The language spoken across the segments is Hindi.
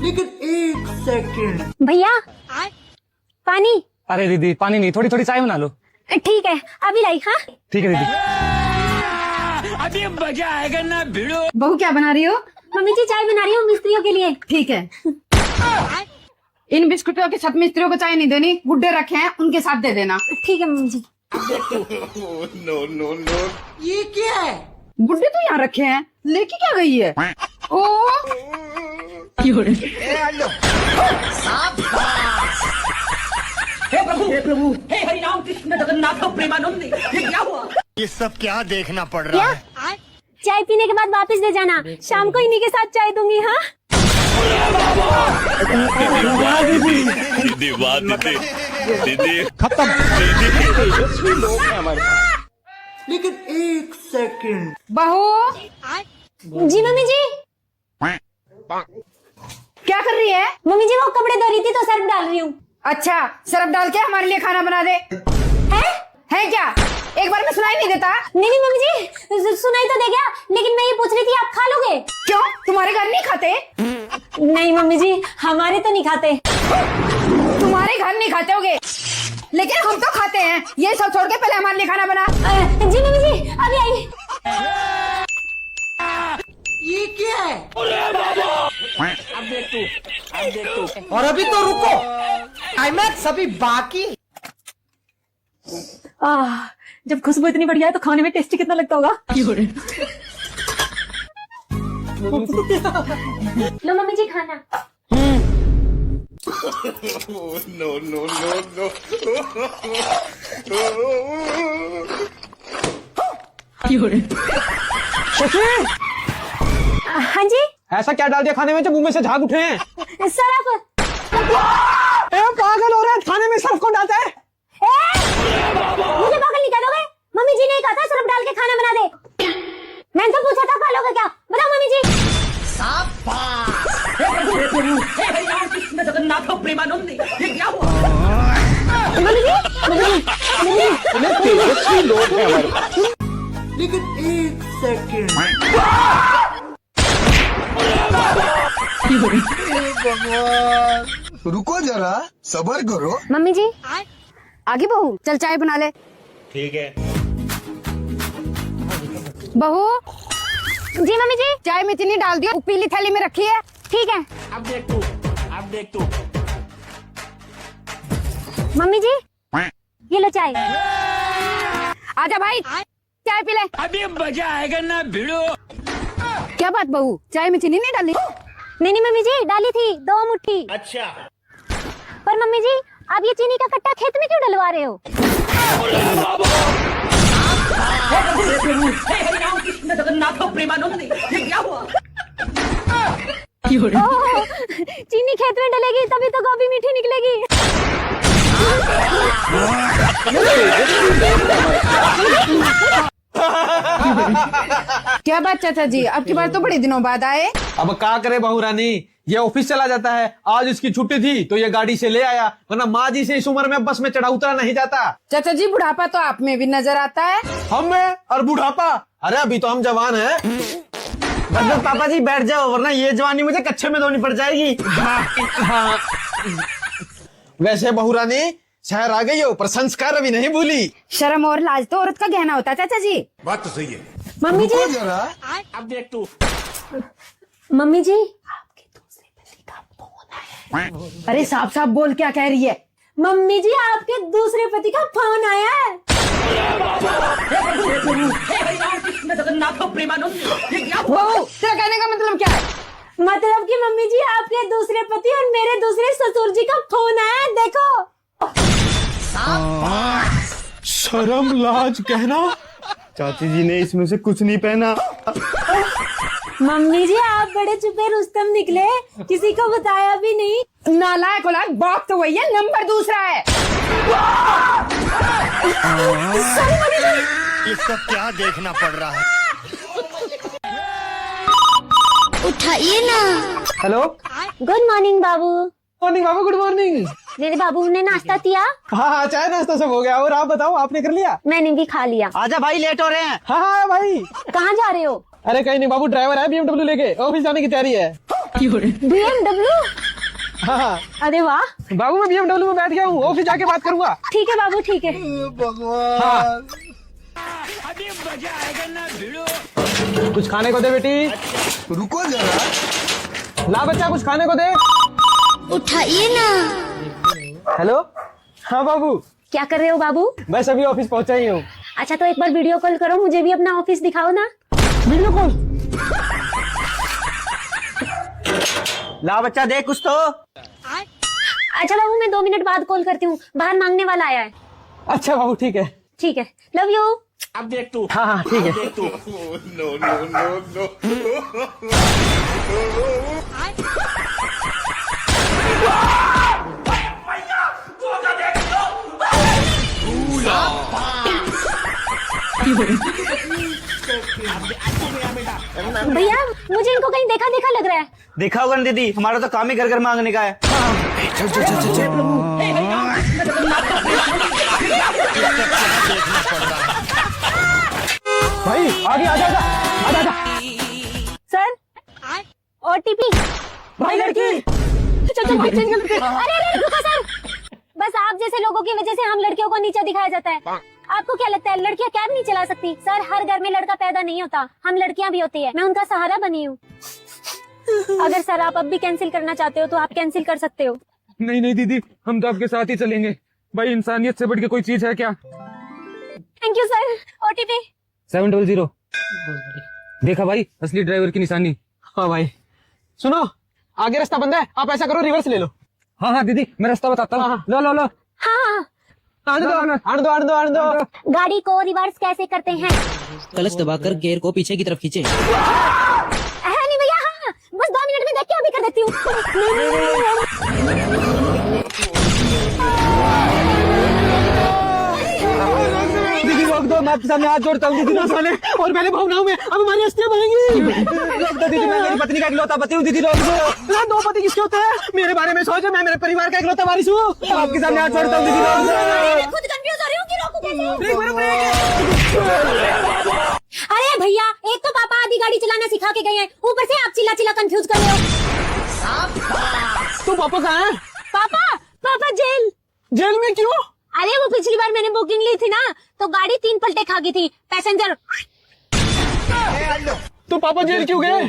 लेकिन एक सेकंड। भैया पानी। अरे दीदी पानी नहीं, थोड़ी थोड़ी चाय बना लो। ठीक है अभी लाई। हाँ ठीक है दीदी। अभी मजा आएगा ना भिड़ो। बहू क्या बना रही हो? मम्मी जी चाय बना रही हूँ मिस्त्रियों के लिए। ठीक है। इन बिस्कुटों के साथ मिस्त्रियों को चाय नहीं देनी, गुड्डे रखे हैं उनके साथ दे देना। ठीक है मम्मी जी। नो नो नो, ये क्या है? गुड्डे तो यहाँ रखे हैं, लेके क्या गई है? ओ हे प्रभु हे हरि राम कृष्ण जगन्नाथ प्रेमानंद, ये क्या हुआ? ये सब क्या देखना पड़ रहा है? चाय पीने के बाद वापस दे जाना, शाम को इन्हीं के साथ चाय दूंगी। हाँ दीदी खत्म। लेकिन एक सेकंड। बहू जी मम्मी जी। क्या कर रही है? मम्मी जी वो कपड़े धो रही थी तो सर्फ डाल रही हूँ। अच्छा सर्फ डाल के हमारे लिए खाना बना दे। है क्या? एक बार में सुनाई नहीं देता? नहीं नहीं मम्मी जी सुनाई तो दे गया, लेकिन मैं ये पूछ रही थी आप खा लोगे? क्यों तुम्हारे घर नहीं खाते? नहीं मम्मी जी हमारे तो नहीं खाते। तुम्हारे घर नहीं खाते होगे, लेकिन हम तो खाते हैं। ये सब छोड़ के पहले हमारे लिए खाना बना। जी मम्मी जी अभी आई। ये क्या है? अब देख तू। और अभी तो रुको, क्लाइमैक्स अभी बाकी। जब खुशबू इतनी बढ़िया है तो खाने में टेस्टी कितना लगता होगा। लो मम्मी जी खाना। No no no no. हाँ जी ऐसा क्या डाल दिया खाने में जो मुंह में से झाग उठे हैं? सरफ। पागल हो रहा है, खाने में सर्फ कौन डालता है? मुझे पागल नहीं कह दोगे? मम्मी जी ने कहा था सर्फ डाल के खाना बना दे। मैंने तो पूछा था खा लोगे क्या? बताओ मम्मी जी। हे प्रभु हे हरि राम कृष्ण जगन्नाथ प्रेमानंद, ये क्या हुआ? मम्मी जी तेजस्वी लोग हैं हमारे। लेकिन एक सेकंड। रुको जरा, सब्र करो। मम्मी जी आगे बहू चल चाय बना ले। ठीक है। बहू जी मम्मी जी चाय में चीनी डाल दियो, पीली थैली में रखी है। ठीक है। अब देख तू। मम्मी जी ये लो चाय। आजा भाई चाय पी ले। अभी मजा आएगा ना भिड़ो। क्या बात बहू, चाय में चीनी नहीं डाली? नहीं मम्मी जी डाली थी 2 मुट्ठी। अच्छा। पर मम्मी जी आप ये चीनी का कट्टा खेत में क्यों डलवा रहे हो? हे प्रभु हे हरि राम कृष्ण जगन्नाथ प्रेमानंद, ये क्या हुआ? ओह, चीनी खेत में डलेगी तभी तो गोभी मीठी निकलेगी। क्या बात चाचा जी, अब की बार तो बड़े दिनों बाद आए। अब क्या करे बहू रानी, ये ऑफिस चला जाता है, आज इसकी छुट्टी थी तो ये गाड़ी से ले आया, वरना माँ जी से इस उम्र में बस में चढ़ा उतरा नहीं जाता। चाचा जी बुढ़ापा तो आप में भी नजर आता है। हम में और बुढ़ापा? अरे अभी तो हम जवान हैं। बस पापा जी बैठ जाओ, वरना ये जवानी मुझे कच्चे में धोनी पड़ जाएगी। हाँ। वैसे बहू रानी शहर आ गई हो पर संस्कार अभी नहीं भूली। शर्म और लाज तो औरत का गहना होता है चाचा जी। बात तो सही है। मम्मी जी जरा अब देख तू। मम्मी जी अरे साफ साफ बोल, क्या कह रही है? मम्मी जी आपके दूसरे पति का फोन आया है। हे प्रभु हे हरि राम कृष्ण जगन्नाथ प्रेमानंद, ये क्या हुआ? बहू तेरा कहने का मतलब क्या है? मतलब कि मम्मी जी आपके दूसरे पति और मेरे दूसरे ससुर जी का फोन आया है, देखो। शर्म लाज कहना। चाची जी ने इसमें से कुछ नहीं पहना। मम्मी जी आप बड़े छुपे रुस्तम निकले, किसी को बताया भी नहीं। नालायक औलाद, बाप तो वही है, नंबर दूसरा है। ये सब क्या देखना पड़ रहा है? उठाइए ना। हेलो गुड मॉर्निंग बाबू। मॉर्निंग बाबू, गुड मॉर्निंग। मेरे बाबू ने नाश्ता किया? हाँ चाय नाश्ता सब हो गया, और आप बताओ आपने कर लिया? मैंने भी खा लिया। आजा भाई लेट हो रहे हैं। हाँ भाई। कहाँ जा रहे हो? अरे कहीं नहीं बाबू, ड्राइवर है BMW लेके, ऑफिस जाने की तैयारी है। BMW? हाँ अरे वाह, बाबू मैं BMW में बैठ गया हूँ, ऑफिस जाके बात करूंगा। ठीक है बाबू, ठीक है। हाँ। कुछ खाने को दे बेटी। रुको जरा। ला बच्चा कुछ खाने को दे। उठाइए ना। हेलो। हाँ बाबू। क्या कर रहे हो बाबू? बस अभी ऑफिस पहुंचा ही हूँ। अच्छा तो एक बार वीडियो कॉल करो, मुझे भी अपना ऑफिस दिखाओ ना। Video call. ला बच्चा देख कुछ तो। अच्छा बाबू मैं 2 मिनट बाद कॉल करती हूँ, बाहर मांगने वाला आया है। अच्छा बाबू ठीक है। ठीक है, लव यू। अब देख तू। हाँ हाँ ठीक है। No no no no. भैया मुझे इनको कहीं देखा देखा लग रहा है। देखा होगा ना दीदी, हमारा तो काम ही घर घर मांगने का है। भाई आगे आ जा, आजा आजा। Sir OTP। भाई लड़की। चल भाई चेंज कर। अरे रुको सर, बस आप जैसे लोगों की वजह से हम लड़कियों को नीचा दिखाया जाता है। आपको क्या लगता है लड़कियां कैब नहीं चला सकती? सर हर घर में लड़का पैदा नहीं होता, हम लड़कियां भी होती है, मैं उनका सहारा बनी हूँ। अगर सर आप अब भी कैंसिल करना चाहते हो तो आप कैंसिल कर सकते हो। नहीं नहीं दीदी, हम तो आपके साथ ही चलेंगे। भाई इंसानियत से बढ़ के कोई चीज है क्या? Thank you sir. OTP 700। देखा भाई, असली ड्राइवर की निशानी। हाँ भाई सुनो, आगे रास्ता बंद है, आप ऐसा करो रिवर्स ले लो। हाँ हाँ दीदी, मैं रास्ता बताता हूँ। हाँ। लो लो लो। हाँ, आने दो। गाड़ी को रिवर्स कैसे करते हैं? क्लच दबाकर गियर को पीछे की तरफ खींचे। नहीं भैया, हाँ बस 2 मिनट में देख के अभी कर देती हूँ। दीदी रोक दो, मैं आपके सामने हाथ जोड़ता हूँ। दीदी ना साले, और मैंने भावनाओं में अब हमारी हस्तियां बनेंगी। रोक दो दीदी, मैं मेरी पत्नी का इकलौता पति हूँ। दीदी रोक दो। 2 पति किसके होते हैं? मेरे बारे में सोचो, मैं मेरे परिवार का इकलौता वारिस हूँ। आपके सामने हाथ जोड़ता हूँ। दीदी रोक दो। खुद कंफ्यूज हो रही हूँ कि रोकूं कैसे? अरे भैया, एक तो पापा आधी गाड़ी चलाना सिखा के गए हैं, ऊपर से आप चिल्ला चिल्ला कंफ्यूज कर रहे हो। तो पापा कहाँ है? पापा जेल। जेल में क्यों? अरे वो पिछली बार मैंने बुकिंग ली थी ना, तो गाड़ी 3 पलटे खा गई थी। पैसेंजर। तो पापा जेल क्यों गए?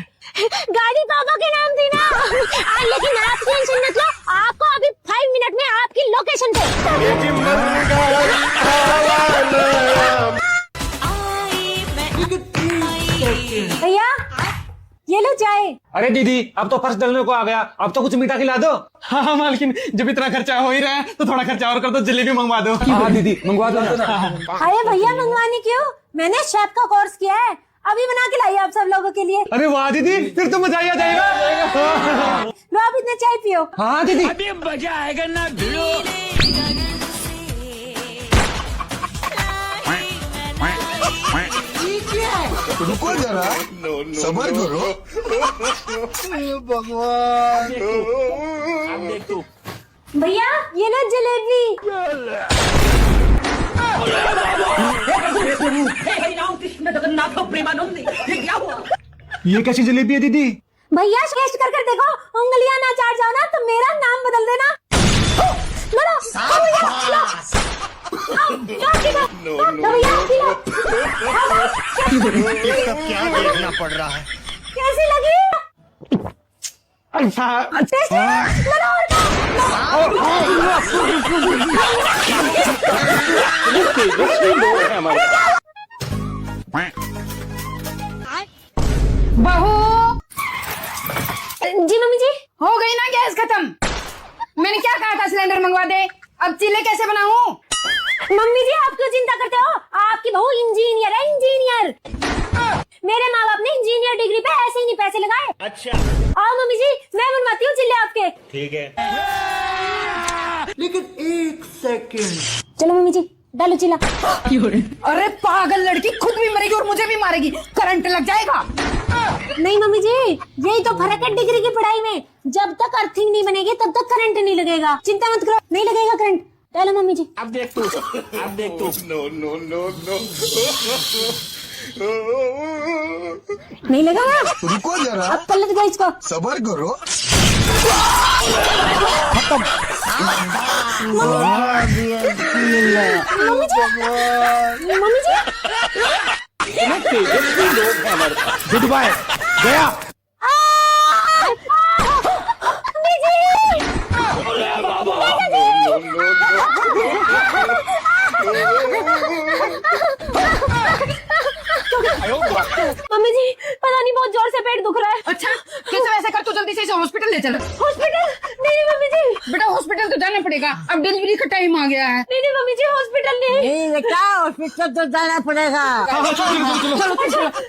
गाड़ी पापा के नाम थी ना। लेकिन आप टेंशन मत लो, आपको अभी 5 मिनट में आपकी लोकेशन पे। भैया ये लो चाय। अरे दीदी, अब तो फर्श डलने को आ गया, अब तो कुछ मीठा खिला दो। हाँ हाँ मालकिन, जब इतना खर्चा हो ही रहा है तो थोड़ा खर्चा और कर दो, जलेबी मंगवा दो। हाँ दीदी मंगवा दो ना। अरे भैया मंगवाने क्यों, मैंने शेफ का कोर्स किया है, अभी बना के लाई आप सब लोगों के लिए। अरे वाह दीदी, फिर तो मजा ही आ जाएगा। लो आप इतना चाय पियो। हाँ दीदी। अभी मजा आएगा ना भिड़ो। रुको जरा। सबर करो। भगवान। अब देख तू। भैया ये लो जलेबी। हे हरि राम कृष्ण जगन्नाथ प्रेमानंद, ये क्या हुआ? ये कैसी जलेबी है दीदी? भैया टेस्ट कर कर देखो, उंगलियां ना चाट जाओ ना तो मेरा नाम बदल देना। लो लो भैया, लो। भैया पिलो। ये सब क्या देखना पड़ रहा है? कैसी लगी? अच्छा टेस्ट लो और बहू जी मम्मी जी। हो गई ना गैस खत्म? मैंने क्या कहा था सिलेंडर मंगवा दे, अब चीले कैसे बनाऊं? मम्मी जी आप क्यों चिंता करते हो, आपकी बहू इंजीनियर है, इंजीनियर। मेरे माँ बाप ने इंजीनियर डिग्री पे ऐसे ही नहीं पैसे लगाए। अच्छा आओ मम्मी जी, मैं बनवाती हूँ चिल्ले आपके। ठीक है। लेकिन 1 सेकंड। चलो मम्मी जी डालो चिल्ला। अरे पागल लड़की, खुद भी मरेगी और मुझे भी मारेगी, करंट लग जाएगा। नहीं मम्मी जी, यही तो फर्क है डिग्री की पढ़ाई में, जब तक अर्थिंग नहीं बनेगी तब तक करंट नहीं लगेगा। चिंता मत करो, नहीं लगेगा करंट। डालो मम्मी जी। अब देख तू। अब देख तू। No no no no. नहीं लगा ना? रुको जरा, अब पलट गया इसको। सबर करो। मम्मी जी, मम्मी जी, गुड बाय गया। मम्मी जी, मम्मी जी, पता नहीं बहुत जोर से पेट दुख रहा है। अच्छा कैसे वैसे कर, तू जल्दी से इसे हॉस्पिटल ले चल। हॉस्पिटल? नहीं मम्मी जी, बेटा हॉस्पिटल तो जाना पड़ेगा, अब डिलीवरी का टाइम आ गया है। नहीं मम्मी जी, हॉस्पिटल नहीं। बेटा हॉस्पिटल तो जाना पड़ेगा।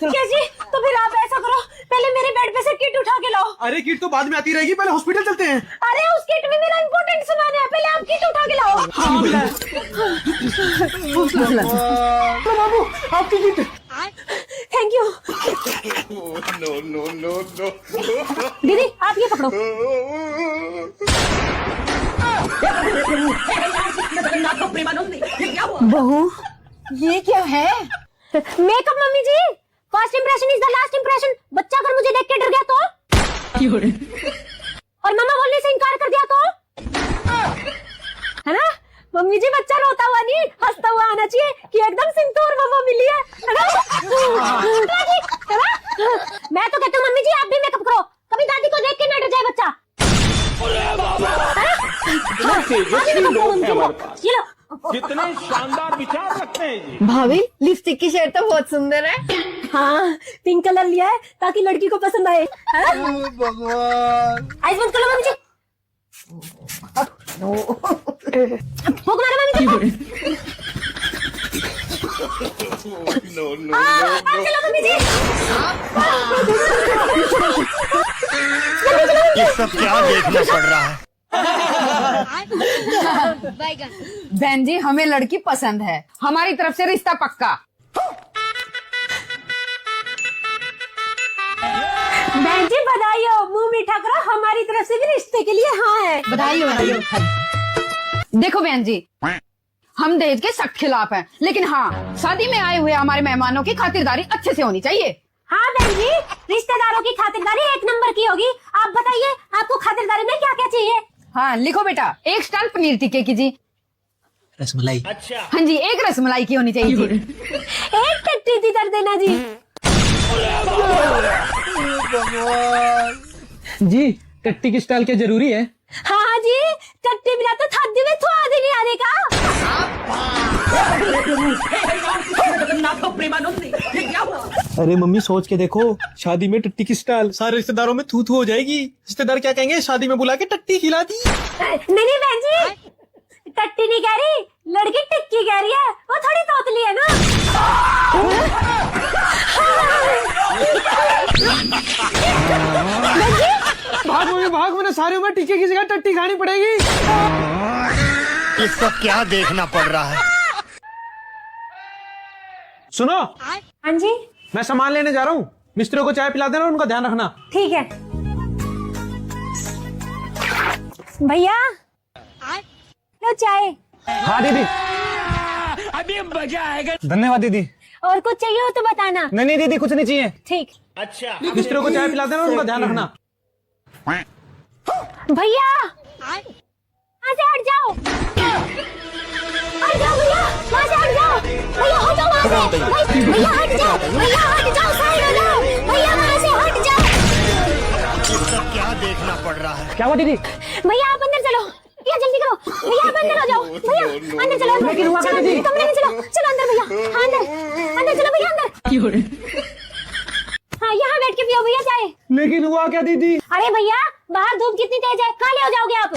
कैसी? तो फिर आप ऐसा करो, पहले मेरे बेड पे से किट उठा के लाओ। अरे किट तो बाद में आती रहेगी, पहले हॉस्पिटल चलते हैं। अरे उस किट में मेरा इम्पोर्टेंट सामान है, पहले आप किट उठा के लाओ। तो बाबू आपकी kit. Thank you. No, no, no, no. दीदी आप ये पकड़ो। जगन्नाथ प्रेमानंद, ये क्या हुआ? बहू ये क्या है? Makeup mummy ji, first impression is the last impression. बच्चा अगर मुझे देख के डर गया तो, और मम्मा बोलने से इनकार कर दिया तो, है ना? मम्मी जी बच्चा रोता हुआ नहीं, हंसता हुआ आना चाहिए कि एकदम सिंतूर मम्मा मिली है ना? है ना? मैं तो कहती हूँ मम्मी जी आप भी मेकअप करो, कभी दादी को देख के ना डर जाए बच्चा। ये लो। कितने शानदार विचार रखते हैं जी। भाभी लिपस्टिक की शेड तो बहुत सुंदर है। हाँ पिंक कलर लिया है ताकि लड़की को पसंद आए। आइस बंद कर लो मम्मी जी। फूंक मारो मम्मी जी। No, no, चलो मम्मी जी। ये सब क्या देखना पड़ रहा है? बहन जी हमें लड़की पसंद है, हमारी तरफ से रिश्ता पक्का। बहन जी बधाई हो, मुंह मीठा करो, हमारी तरफ से भी रिश्ते के लिए हाँ है। बधाई हो। देखो बहन जी हम दहेज के सख्त खिलाफ हैं, लेकिन हाँ शादी में आए हुए हमारे मेहमानों की खातिरदारी अच्छे से होनी चाहिए। हाँ बहन जी, रिश्तेदारों की खातिरदारी एक नंबर की होगी। आप बताइए आपको खातिरदारी में क्या क्या चाहिए? हाँ लिखो बेटा, 1 स्टार पनीर टिक्के की जी। रसमलाई। हाँ जी 1 रसमलाई की होनी चाहिए जी। एक टट्टी दी कर देना जी। जी टट्टी की स्टाइल क्या जरूरी है? हाँ जी, टट्टी बिना तो थादी में स्वाद ही नहीं आने का। जगन्नाथ प्रेमानंद, ये क्या हुआ? अरे मम्मी सोच के देखो, शादी में टट्टी की स्टाइल, सारे रिश्तेदारों में थू थू हो जाएगी। रिश्तेदार क्या कहेंगे, शादी में बुला के टट्टी खिला दी। नहीं बहन जी, टट्टी नहीं कह रही, लड़की टिक्की कह रही है, वो थोड़ी तोतली है ना। भाग मम्मी भाग, मैंने सारे में टिक्के की जगह टट्टी खानी पड़ेगी। ये सब क्या देखना पड़ रहा है? सुनो हाँ जी मैं सामान लेने जा रहा हूँ, मिस्त्रियों को चाय पिला देना, उनका ध्यान रखना। ठीक है भैया, लो चाय। हाँ दीदी। अभी मजा आएगा। धन्यवाद दीदी। और कुछ चाहिए हो तो बताना। नहीं दीदी कुछ नहीं चाहिए। ठीक। मिस्त्रियों को चाय पिला देना, उनका ध्यान रखना। भैया वहाँ से हट जाओ, हट जाओ भैया, वहाँ से हट जाओ भैया, हटो वहाँ से भैया, हट जाओ भैया, हट जाओ, साइड हो जाओ भैया, वहाँ से हट जाओ। ये सब क्या देखना पड़ रहा है? क्या हुआ दीदी? भैया आप अंदर चलो, भैया जल्दी करो भैया, आप अंदर हो जाओ भैया, अंदर चलो, चलो कमरे में चलो, चलो अंदर भैया, हाँ अंदर चलो भैया, अंदर। हाँ यहाँ बैठ के पियो भैया चाय। लेकिन हुआ क्या दीदी? अरे भैया बाहर धूप कितनी तेज है, काले हो जाओगे आप।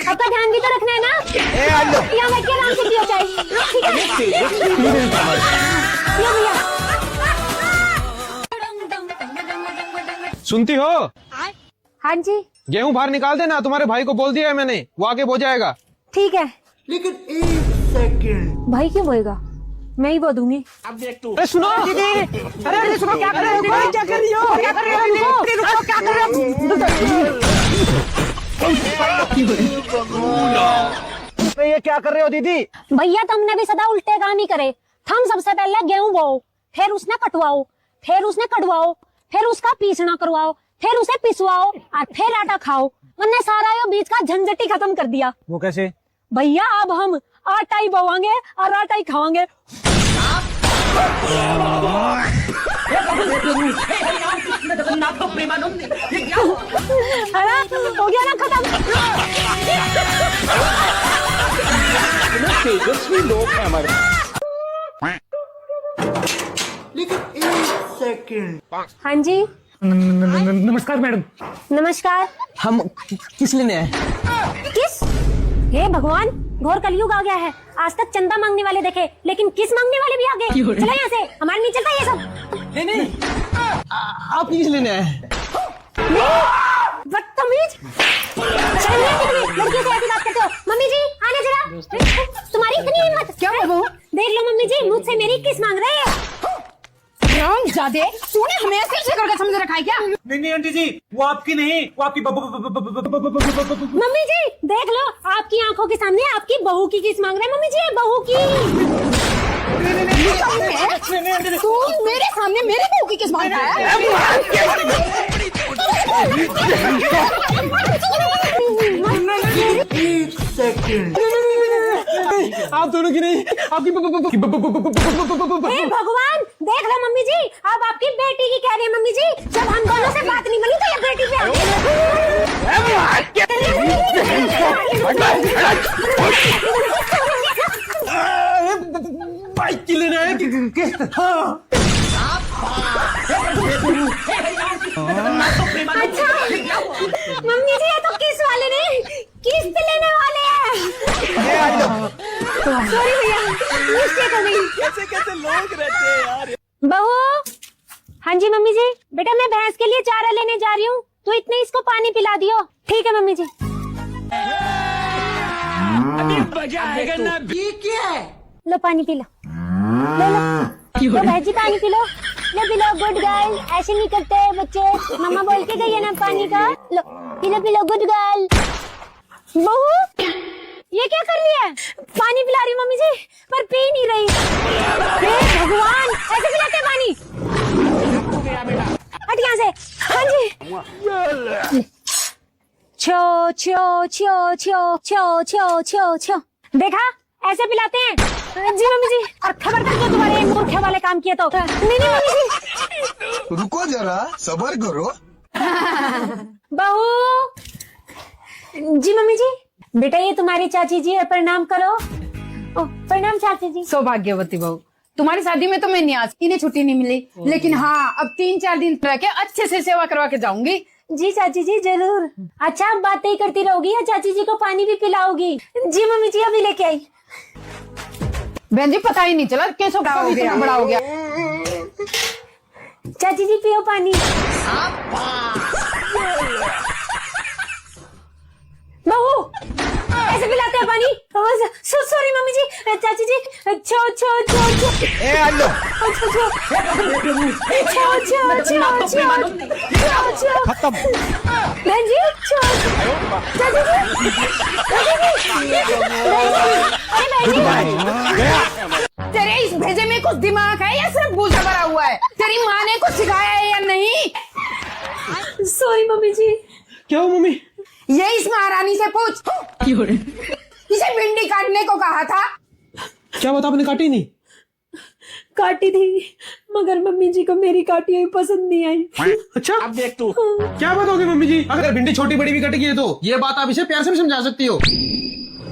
आपका ध्यान भी तो रखना है ना। यहाँ बैठ के आराम से पियो चाय, ठीक है? पियो भैया। सुनती हो? हाँ जी गेहूं बाहर निकाल देना, तुम्हारे भाई को बोल दिया है मैंने, वो आके बो जाएगा। ठीक है। लेकिन 1 सेकंड भाई क्यों बोएगा, मैं ही बो दूंगी। अरे सुनो दीदी, अरे सुनो, क्या कर रहे हो, क्या कर रही हो, क्या कर रही हो, क्या कर रहे हो? तो ये क्या कर रहे हो दीदी? भैया तुमने भी सदा उल्टे काम ही करे। हम सबसे पहले गेहूं बोओ, फिर उसने कटवाओ, फिर उसने कटवाओ, फिर उसका पीसना करवाओ, फिर उसे पिसवाओ और फिर आटा खाओ। हमने सारा ये बीच का झंझट ही खत्म कर दिया। वो कैसे? भैया अब हम आटा ही बोवांगे और आटा ही खावांगे। अरे हो गया ना खत्म। तेजस्वी लोग हैं हमारे। हाँ जी नमस्कार मैडम। नमस्कार। हम किस लेने आए? किस? हे भगवान, घोर कलयुग आ गया है। आज तक चंदा मांगने वाले देखे, लेकिन किस मांगने वाले भी आ गए। चलो यहाँ से, हमारे नहीं चलता ये सब। नहीं आप किस लेने आए? बदतमीज। शर्म नहीं आती तुम्हें? लड़कियों से ऐसी बात करते हो। मम्मी जी आने जरा। तुम्हारी इतनी हिम्मत? क्या हुआ बहू? देख लो मम्मी जी, मुझसे मेरी किस मांग रहे हैं। जादे तूने हमें ऐसे करके समझ रखा है क्या? नहीं आंटी जी, वो आपकी नहीं, वो आपकी मम्मी जी देख लो, आपकी आंखों के सामने आपकी बहू की किस मांग रहे हैं। मम्मी जी बहू की। तू मेरे सामने मेरी बहू की किस मांग रहा है? आप दोनों की नहीं, आपकी हे भगवान, देख लो मम्मी जी, अब आपकी बेटी की कह रही है। मम्मी जी जब हम दोनों से बात नहीं बनी तो ये बेटी पे आ गई। बाइक की लेने आए किस्त? हाँ अच्छा मम्मी जी, ये तो किस वाले ने किस्त लेने वाले हैं। सॉरी भैया, मिस्टेक हो गई। कैसे लोग रहते हैं यार। बहू। हाँ जी मम्मी जी। बेटा मैं भैंस के लिए चारा लेने जा रही हूँ, तो इतने इसको पानी पिला दियो। ठीक है मम्मी जी। ये क्या है? लो पानी पी लो। लो भाई जी पानी पी लो। लो गुड गर्ल। ऐसे नहीं करते बच्चे, मम्मा बोल के गई है ना पानी का। लो पी लो गुड गर्ल। बहू ये क्या कर रही है? पानी पिला रही मम्मी जी, पर पी नहीं रही। हे भगवान, ऐसे पिलाते हैं पानी? हट यहाँ से। हाँ जी। छो छो छो छो छो छो छो छो। देखा ऐसे पिलाते हैं। जी मम्मी जी, और खबरदार जो तुम्हारे मूर्खे वाले काम किए तो। नहीं मम्मी जी। रुको जरा, सब्र करो। बहू। जी मम्मी जी। बेटा ये तुम्हारी चाची जी है, प्रणाम करो। ओ प्रणाम चाची जी। सौभाग्यवती बहू, तुम्हारी शादी में तो मैं नहीं आज, इन्हें छुट्टी नहीं मिली, लेकिन हाँ अब 3-4 दिन रह के अच्छे से सेवा करवा के जाऊंगी। जी चाची जी जरूर। अच्छा आप बातें ही करती रहोगी या चाची जी को पानी भी पिलाओगी? जी मम्मी जी अभी लेके आई। बहन जी पता ही नहीं चला कैसे बड़ा हो गया। चाची जी पियो पानी। बहू ऐसे पिलाते हैं पानी? सॉरी मम्मी जी। चाची जी छो छो छो छो। ए आलो। छो छो छो छो छो छो छो। खत्म। बहन जी छो। चाची जी। तेरे इस भेजे में कुछ दिमाग है या सिर्फ भूसा भरा हुआ है? तेरी माँ ने कुछ सिखाया है या नहीं? सॉरी मम्मी जी। क्या हो मम्मी? ये इस महारानी से पूछ। इसे भिंडी काटने को कहा था। क्या बता, आपने काटी नहीं? काटी थी, मगर मम्मी जी को मेरी काटी हुई पसंद नहीं आई। अच्छा अब देख तू क्या बात होगी मम्मी जी। अगर भिंडी छोटी बड़ी भी कटेगी तो ये बात आप इसे प्यार से भी समझा सकती हो,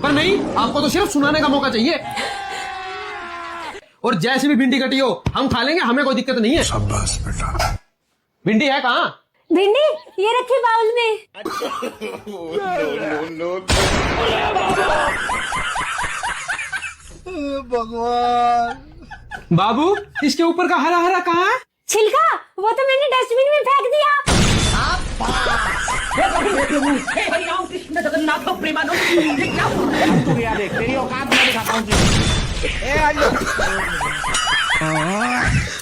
पर नहीं, आपको तो सिर्फ सुनाने का मौका चाहिए। और जैसे भी भिंडी कटी हो हम खा लेंगे, हमें कोई दिक्कत नहीं है। शाबाश बेटा। भिंडी है कहाँ? भिंडी ये रखी बाउल में। भगवान। बाबू इसके ऊपर का हरा हरा कहाँ है? छिलका वो तो मैंने डस्टबिन में फेंक दिया। जगन्नाथ प्रेमानंद, ये क्या हुआ? तू यार देख, तेरी औकात मैं दिखाता हूँ।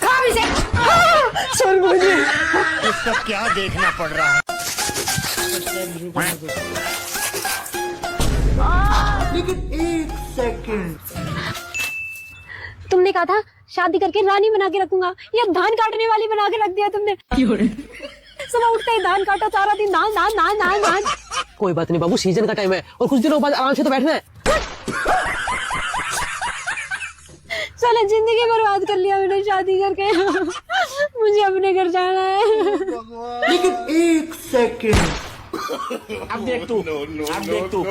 खा भी से। इसका क्या देखना पड़ रहा है? तुमने कहा था शादी करके रानी बना के रखूंगा, या धान काटने वाली बना के रख दिया तुमने। सुबह उठते ही धान काटो, सारा दिन धान धान धान धान धान। कोई बात नहीं बाबू, सीजन का टाइम है और कुछ दिनों बाद आराम से तो बैठना है। साला जिंदगी बर्बाद कर लिया मैंने शादी करके। मुझे अपने घर जाना है। अब देख तू, अब देख तू।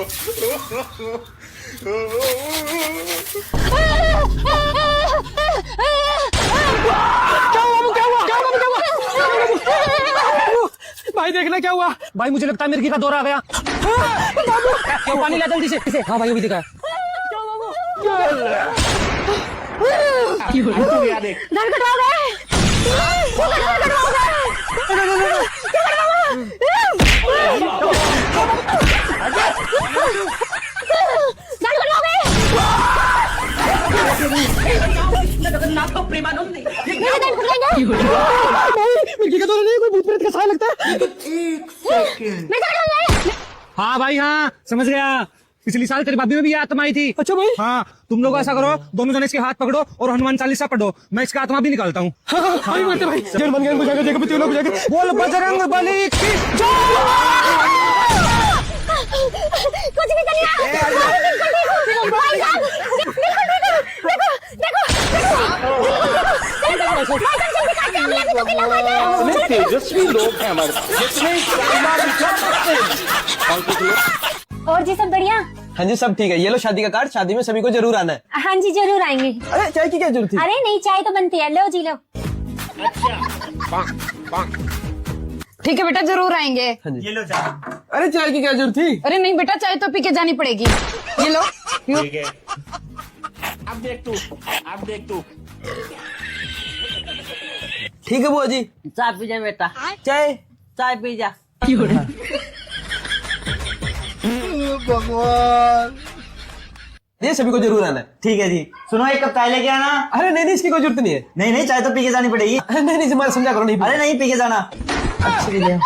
भाई देखना क्या हुआ भाई, मुझे लगता है मिर्गी का दौरा आ गया। क्यों पानी ला जल्दी से। हाँ भाई, अभी दिखा। धान कटवाओगे? जगन्नाथ प्रेमानंद मिर्गी का दौरा नहीं, कोई भूत प्रेत का साया लगता है। हाँ भाई, हाँ समझ गया। पिछली साल तेरी भाभी में भी ये आत्मा आई थी। अच्छा भाई। हाँ, तुम लोग ऐसा करो, दोनों जने इसके हाथ पकड़ो और हनुमान चालीसा पढ़ो, मैं इसका आत्मा भी निकालता हूँ। भाई मानते भाई, जन बन गए बुझा के देखो, तीनों बुझा के बोल बजरंग बली की जय। कुछ भी करिए। भाई साहब, देखो देखो तेजस्वी लोग हैं हमारे, और जी सब बढ़िया? हाँ जी सब ठीक है। ये लो शादी का कार्ड, शादी में सभी को जरूर आना है। हाँ जी जरूर आएंगे। अरे चाय की क्या जरूरत थी? अरे नहीं, चाय तो बनती है, लो जी लो। ठीक है बेटा, जरूर आएंगे। हाँ जी। ये लो चाय। अरे चाय की क्या जरूरत थी? अरे नहीं बेटा, चाय तो पी के जानी पड़ेगी। ये लो। ठीक है। अब देख तू, अब देख तू। ठीक है बुआ जी, चाय पी जा बेटा, चाय। चाय पी जा। भगवान, ये सभी को जरूर आना है। ठीक है जी। सुनो, एक कप चाय लेके आना। अरे नहीं नहीं, इसकी कोई जरूरत नहीं है। नहीं नहीं, चाय तो पी के जानी पड़ेगी। अरे नहीं नहीं, तुम्हारा समझा करो। नहीं, अरे नहीं, पी के जाना। अच्छा भैया।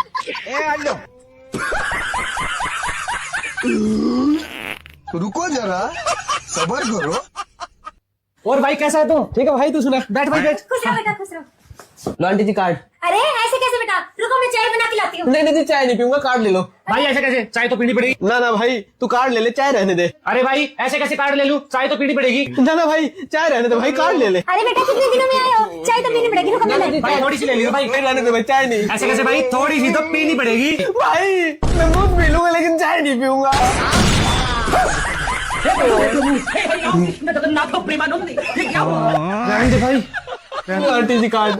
रुको जरा, सबर करो। और भाई कैसा है तू? ठीक है भाई, तू सुना। बैठ भाई बैठ। खुश रहो बेटा, खुश रहो। लो आंटी जी कार्ड। अरे ऐसे कैसे बेटा, रुको मैं चाय बना के लाती हूँ। नहीं नहीं, चाय नहीं पीऊंगा, कार्ड ले लो। भाई ऐसे कैसे, चाय तो पीनी पड़ेगी। ना ना भाई, तू कार्ड ले ले, चाय रहने दे। अरे भाई ऐसे कैसे कार्ड ले लूं, चाय तो पीनी पड़ेगी। ना ना भाई, चाय रहने दे भाई, कार्ड ले ले। अरे बेटा कितने दिनों में आए हो, चाय तो पीनी पड़ेगी। रुको मैं लाती हूँ। भाई थोड़ी सी ले लियो भाई। नहीं रहने दे भाई, चाय नहीं। ऐसे कैसे भाई, थोड़ी सी तो पीनी पड़ेगी। भाई मैं दूध पी लूंगा लेकिन चाय नहीं पीऊंगा। जगन्नाथ प्रेमानंद, ये क्या हुआ? रहने दे भाई। आंटी जी कार्ड।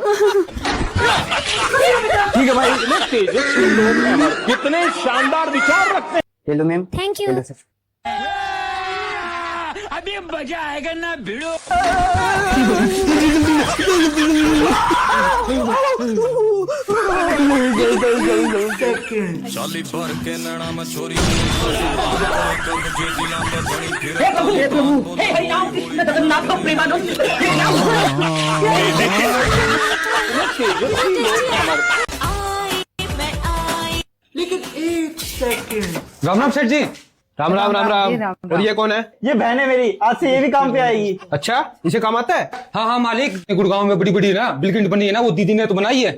ठीक है भाई। तेजस्वी लोग हैं हमारे, कितने शानदार विचार रखते हैं। Hello ma'am. Thank you. अभी मजा आएगा ना भिड़ो। हे प्रभु, हे हरिनाम कृष्ण जगन्नाथ प्रेमानंद, ये क्या हुआ? राम राम सेठ जी। राम राम राम राम। और ये कौन है? ये बहन है मेरी, आज से ये भी काम पे आएगी। अच्छा, इसे काम आता है? हाँ हाँ मालिक, गुड़गांव में बड़ी बड़ी ना बिल्किंट बनी है ना, वो दीदी ने तो बनाई है।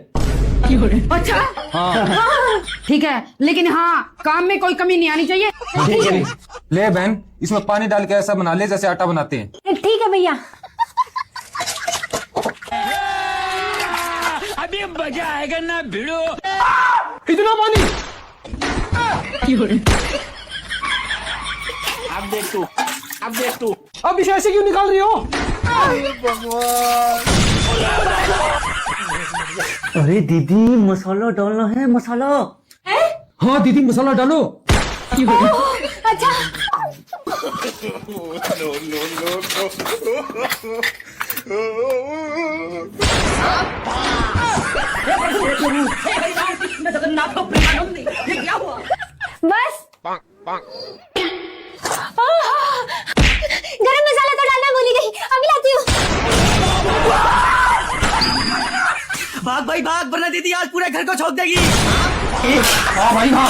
अच्छा हाँ। ठीक है, लेकिन हाँ काम में कोई कमी नहीं आनी चाहिए। ले बहन, इसमें पानी डाल के ऐसा बना ले जैसे आटा बनाते हैं। ठीक है भैया। अभी मजा आएगा ना भिड़ो। इतना पानी। अब देख तू, अब देख तू। अब इसे ऐसे क्यों निकाल रही हो? अरे दीदी, मसाला डालना है, मसाला। हाँ दीदी, मसाला डालो। अच्छा हे हरिनाम कृष्ण जगन्नाथ प्रेमानंद, ये क्या हुआ? बस। गरम मसाला तो डालना भूल गई, अभी लाती हूँ। भाग भाई भाग, वरना दीदी आज पूरे घर को छोड़ देगी। हाँ भाई हाँ।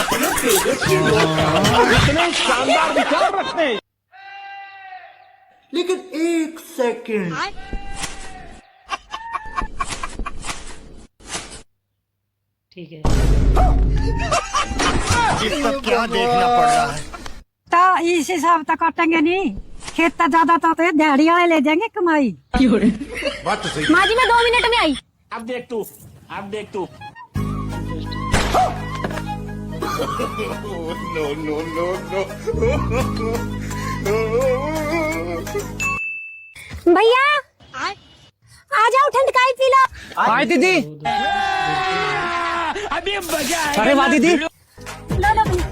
कितने शानदार विचार रखते हैं। लेकिन एक सेकंड। ठीक है। ये सब क्या देखना पड़ रहा है। तो इस हिसाब तक काटेंगे नहीं, खेत तो ज्यादा तो दिहाड़ी वाले ले जाएंगे कमाई। बात तो सही। माँ जी मैं 2 मिनट में आई। अब देख तू। No no no no. भैया आ जाओ, ठंडकाई पी लो। हाय दीदी। अभी मजा अरे वाह दीदी। लो लो भैया।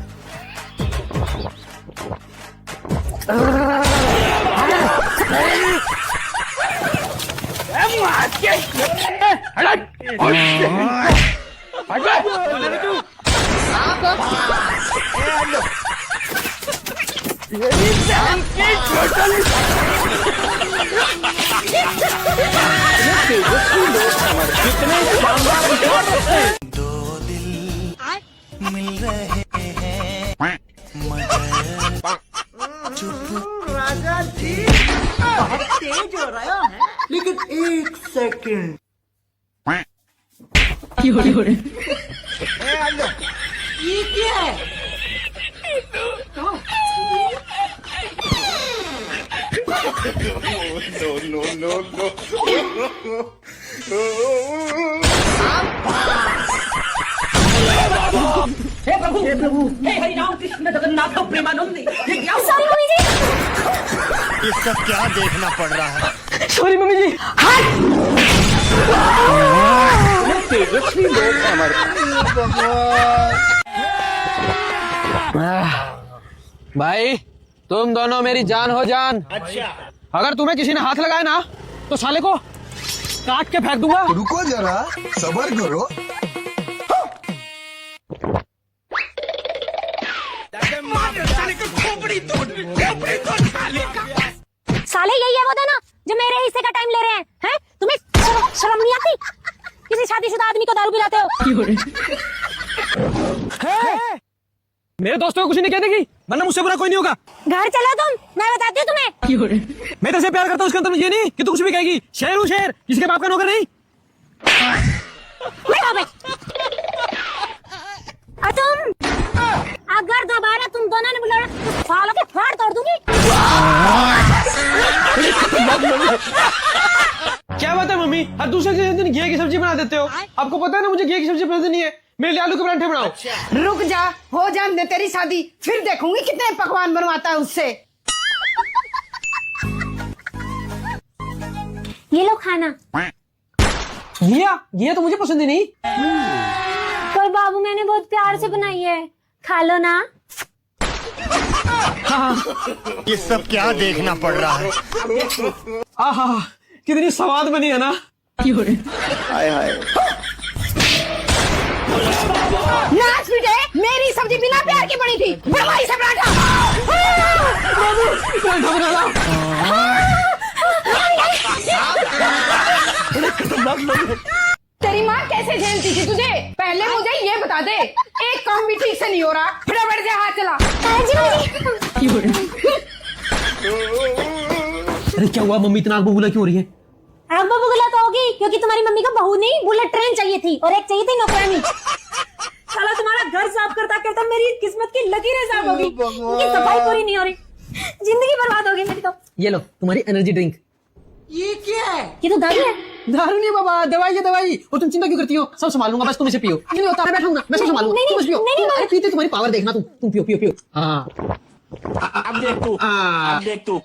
राजा जी बहुत तेज हो रहा है, लेकिन एक सेकंड। ये क्या है? No no no no. हे प्रभु, हे हरि राम कृष्ण जगन्नाथ प्रेमानंद, ये क्या हुआ? Sorry mummy ji. ये सब क्या देखना पड़ रहा है। सॉरी मम्मी जी। तेजस्वी लोग भाई तुम दोनों मेरी जान हो जान। अच्छा। अगर तुम्हें किसी ने हाथ लगाया ना तो साले को काट के फेंक दूंगा। रुको जरा, सबर करो। साले यही है वो दोनों जो मेरे हिस्से का टाइम ले रहे हैं? तुम्हें शर्म नहीं आती? किसी शादीशुदा आदमी को दारू पिलाते हो। मेरे दोस्तों को कुछ नहीं कहने की, वरना मुझसे बुरा कोई नहीं होगा। घर चलो तुम, मैं बताती हूँ तुम्हें। मैं तेरे से प्यार करता हूँ, उसके अंदर ये नहीं कि तू कुछ भी कहेगी। शेर हूँ शेर, किसी के बाप का नौकर नहीं। और तुम अगर दोबारा तुम दोनों ने बुलाया तो सालों के फाड़ तोड़ दूंगी। क्या बात है मम्मी, हर दूसरे दिन घी की सब्जी बना देते हो। आपको पता है ना मुझे घी की सब्जी पसंद नहीं है। मेरे लिए आलू के परांठे बनाओ। रुक जा, हो जान दे तेरी शादी, फिर देखूंगी कितने पकवान बनवाता है उससे। ये लो खाना। घिया तो मुझे पसंद ही नहीं। पर बाबू मैंने बहुत प्यार से बनाई है, खा लो ना। ये सब क्या देखना पड़ रहा है। आहा कितनी स्वाद बनी है ना। हाय हाय। नाच पीटे, मेरी सब्जी बिना प्यार की बनी थी, बनवाई से पराठा। तेरी माँ कैसे झेलती थी तुझे? पहले मुझे ये बता दे। एक काम भी ठीक से नहीं हो रहा, फटाफट से हाथ चला। अरे क्या हुआ मम्मी, इतना आग बबूला क्यों हो रही है? आग बबूला तो होगी क्योंकि तुम्हारी मम्मी को बहू नहीं बुलेट ट्रेन चाहिए थी और एक चाहिए थी नौकरानी। साला तुम्हारा घर साफ करता करता मेरी किस्मत की लकीरें साफ होगी, उनकी सफाई पूरी नहीं हो रही, जिंदगी बर्बाद होगी मेरी तो। ये लो तुम्हारी एनर्जी ड्रिंक। ये क्या है? ये तो दारू है। दारू नहीं बाबा, दवाई है दवाई। और तुम चिंता क्यों करती हो? सब संभाल लूंगा, बस तुम इसे पियो। नहीं होता, मैं बैठूंगा, मैं सब संभाल लूंगा। तुम बस पियो। अरे पीते तुम्हारी पावर देखना, तुम पियो पियो पियो। हाँ अब देख तू।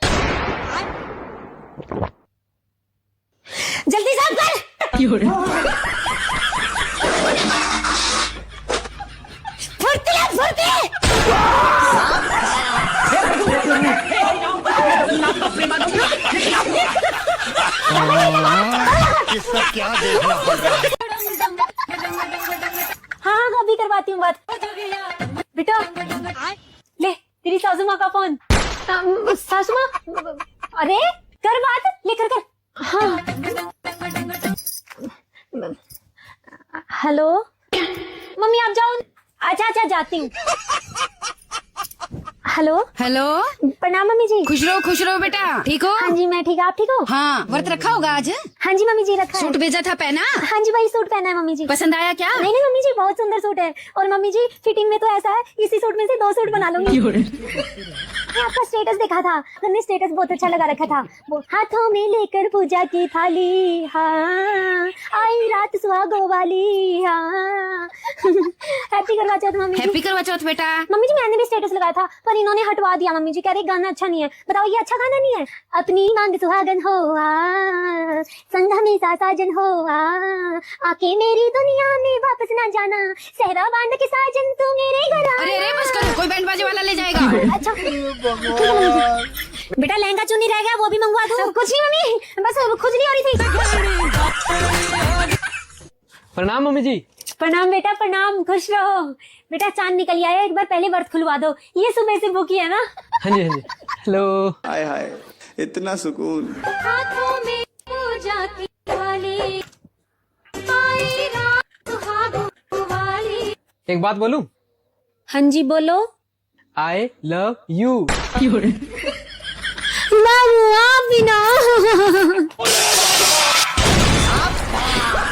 जल्दी साफ कर। फुर्ती है, फुर्ती। ये सब क्या देखना पड़ रहा है। हाँ अभी करवाती हूँ बात। बेटा ले तेरी सासू माँ का फोन। सासू माँ, अरे कर बात, ले कर। हाँ हेलो मम्मी आप जाओ। अच्छा जाती हूँ। हेलो हेलो प्रणाम मम्मी जी। खुश रहो बेटा। ठीक हो? हाँ जी मैं ठीक, आप ठीक हो? हाँ, व्रत रखा होगा आज? हाँ जी मम्मी जी रखा है। सूट भेजा था पहना? हाँ जी वही सूट पहना है मम्मी जी। पसंद आया क्या? नहीं मम्मी जी बहुत सुंदर सूट है, और मम्मी जी फिटिंग में तो ऐसा है इसी सूट में से 2 सूट बना लूंगी। आपका स्टेटस देखा था, हमने स्टेटस बहुत अच्छा लगा रखा था, वो हाथों में लेकर पूजा की थाली, हाँ आई रात सुहागो वाली, हाँ। हैप्पी करवा चौथ मम्मी जी। हैप्पी करवा चौथ बेटा। मम्मी जी मैंने भी स्टेटस लगाया था पर इन्होंने हटवा दिया मम्मी जी, कह रहे गाना अच्छा नहीं है। बताओ ये अच्छा गाना नहीं है? अपनी मांग सुहागन हो संग हमेशा साजन हो आके मेरी दुनिया में वापस ना जाना, सहरा बांध के साजन तू मेरे घर आ। अरे बस करो, कोई बैंड बाजे वाला ले जाएगा। अच्छा ठीक है मम्मी जी। बेटा लहंगा चुन्नी रह गया वो भी मंगवा दो। कुछ नहीं मम्मी बस खुजली हो रही थी। प्रणाम मम्मी जी। प्रणाम बेटा प्रणाम, खुश रहो। बेटा चांद निकल आया, एक बार पहले व्रत खुलवा दो, ये सुबह से भूखी है ना। हाँ जी हाँ जी। हेलो। हाय हाय इतना सुकून। हाथों में पूजा की थाली, आई रात सुहागो वाली। एक बात बोलूं? हाँ जी बोलो। I love you. बाबू आप भी ना।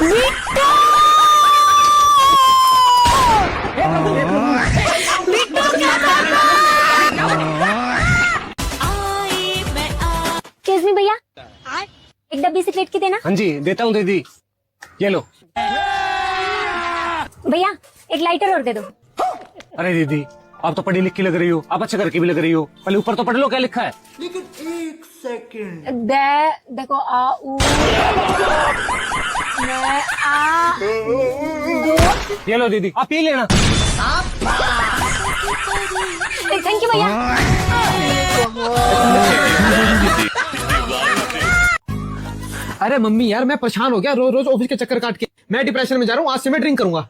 बिट्टू! बिट्टू क्या कर रहा है? Excuse me भैया, एक डब्बी सिगरेट की देना। हाँ जी देता हूँ दीदी, ये लो। भैया एक लाइटर और दे दो। अरे दीदी आप तो पढ़ी लिखी लग रही हो, आप अच्छे करके भी लग रही हो, पहले ऊपर तो पढ़ लो क्या लिखा है। लेकिन एक सेकंड, देखो आ उ मैं आ दो। ये लो दीदी आप पी लेना। थैंक यू भैया। अरे मम्मी यार मैं परेशान हो गया रोज रोज ऑफिस के चक्कर काट के, मैं डिप्रेशन में जा रहा हूँ, आज से मैं ड्रिंक करूंगा।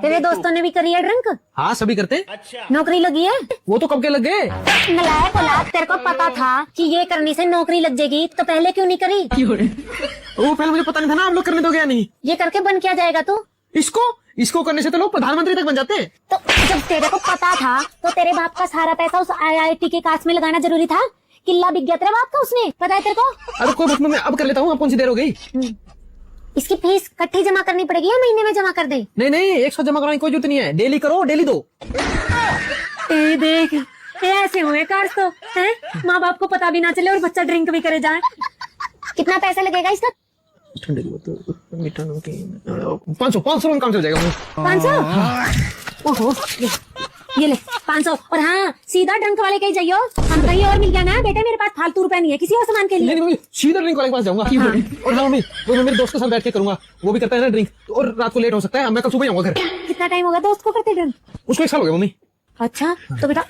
तेरे दोस्तों ने भी करी है ड्रिंक? हाँ सभी करते। नौकरी लगी है? वो तो कब के लग गए। नलायक औलाद, तेरे को पता था कि ये करने से नौकरी लग जाएगी तो पहले क्यों नहीं करी? वो पहले मुझे पता नहीं था ना, आप लोग करने दोगे या नहीं। ये करके बन क्या जाएगा तू? इसको करने से तो लोग प्रधानमंत्री तक बन जाते हैं। तो जब तेरे को पता था तो तेरे बाप का सारा पैसा उस IIT के कास्ट में लगाना जरूरी था? किला बिक गया तेरे बाप का उसने, पता है तेरे को? अरे कोई बात नहीं, मैं अब कर लेता हूँ, अब कौन सी देर हो गई। इसकी फीस इकट्ठी जमा करनी पड़ेगी या महीने में जमा कर दे? नहीं 100 जमा कराने की कोई जरूरत नहीं है, डेली करो डेली दो। देख ऐसे हुए कार्स तो हैं, माँ बाप को पता भी ना चले और बच्चा ड्रिंक भी करे जाए। कितना पैसा लगेगा इसका? 500 में काम चल जाएगा। 500? ओहो ये ले 500। और हाँ सीधा ड्रिंक वाले कहीं जाइयो, हम कहीं और मिल गया ना बेटे, मेरे पास फालतू रुपए नहीं है किसी और सामान के लिए। नहीं सीधा ड्रिंक वाले के पास जाऊंगा। और हाँ मम्मी वो मैं मेरे दोस्त के साथ बैठ के करूंगा, वो भी करता है ना ड्रिंक, और रात को लेट हो सकता है, मैं कल सुबह जाऊंगा घर। कितना टाइम होगा दोस्त को करते ड्रिंक? उसको 1 साल हो गया मम्मी। अच्छा तो बेटा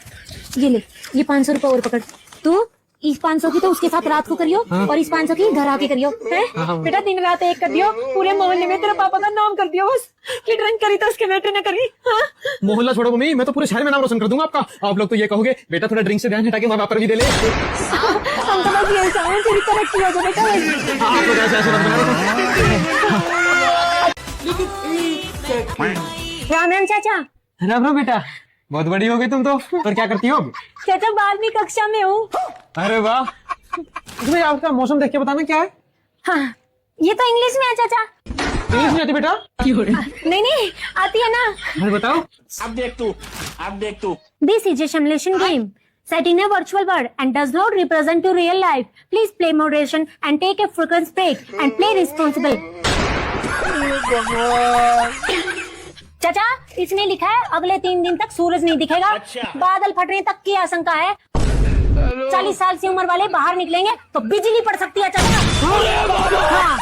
ये ले, ये 500 रुपए और पकड़ तू, इस 500 की तो उसके साथ रात को करियो और इस 500 की घर आके करियो है? बेटा दिन रात एक कर दियो, पूरे मोहल्ले में तेरे पापा का नाम कर दियो बस कि ड्रिंक करी तो उसके बेटे ने करी। हाँ? मोहल्ला छोड़ो मम्मी, मैं तो पूरे शहर में नाम रोशन कर दूंगा आपका। आप लोग तो ये कहोगे बेटा थोड़ा ड्रिंक से ध्यान हटा के माँ बाप पर भी दे ले। हम तो बस यही चाहें तेरी तरक्की हो जाए बेटा। आप लोग ऐसे ऐसे मत बनाओ। राम राम चाचा। राम राम बेटा, बहुत बड़ी हो गई तुम तो। और क्या करती हो अब? चाचा 12वीं कक्षा में हूँ। अरे वाह। तुम्हें आपका मौसम देख के बताना क्या है। हाँ ये तो इंग्लिश में है चाचा। इंग्लिश नहीं आती बेटा? नहीं आती है ना। अरे बताओ। अब देख तू। This is a simulation game set in a virtual world and does not represent your real life. Please play moderation and take a frequent break and play responsible. चाचा इसने लिखा है अगले 3 दिन तक सूरज नहीं दिखेगा, बादल फटने तक की आशंका है, 40 साल की उम्र वाले बाहर निकलेंगे तो बिजली पड़ सकती है चाचा। हाँ।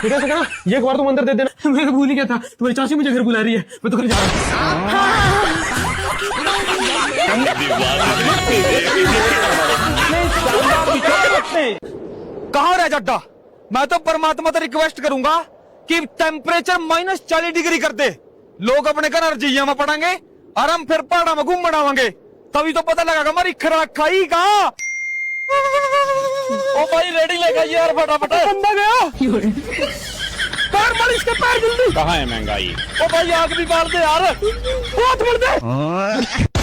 बेटा से कहना ये बार तुम अंदर दे देना, मैं तो भूल ही गया था, तुम्हारी चाची मुझे घर बुला रही है, मैं तो घर जा रहा हूँ। कहाँ रह जड्डा, मैं तो परमात्मा से रिक्वेस्ट करूंगा कि टेम्परेचर -40 डिग्री कर दे, लोग अपने घर रजाइया में पड़ेंगे और हम फिर पहाड़ा में घूम बनावांगे, तभी तो पता लगेगा हमारी खुराक खाई कहाँ। ओ भाई रेडी लेगा यार फटाफट, बंदा गया पैर मार इसके पैर जल्दी। कहाँ है महंगाई? ओ भाई आग भी मार दे यार, हाथ मार दे।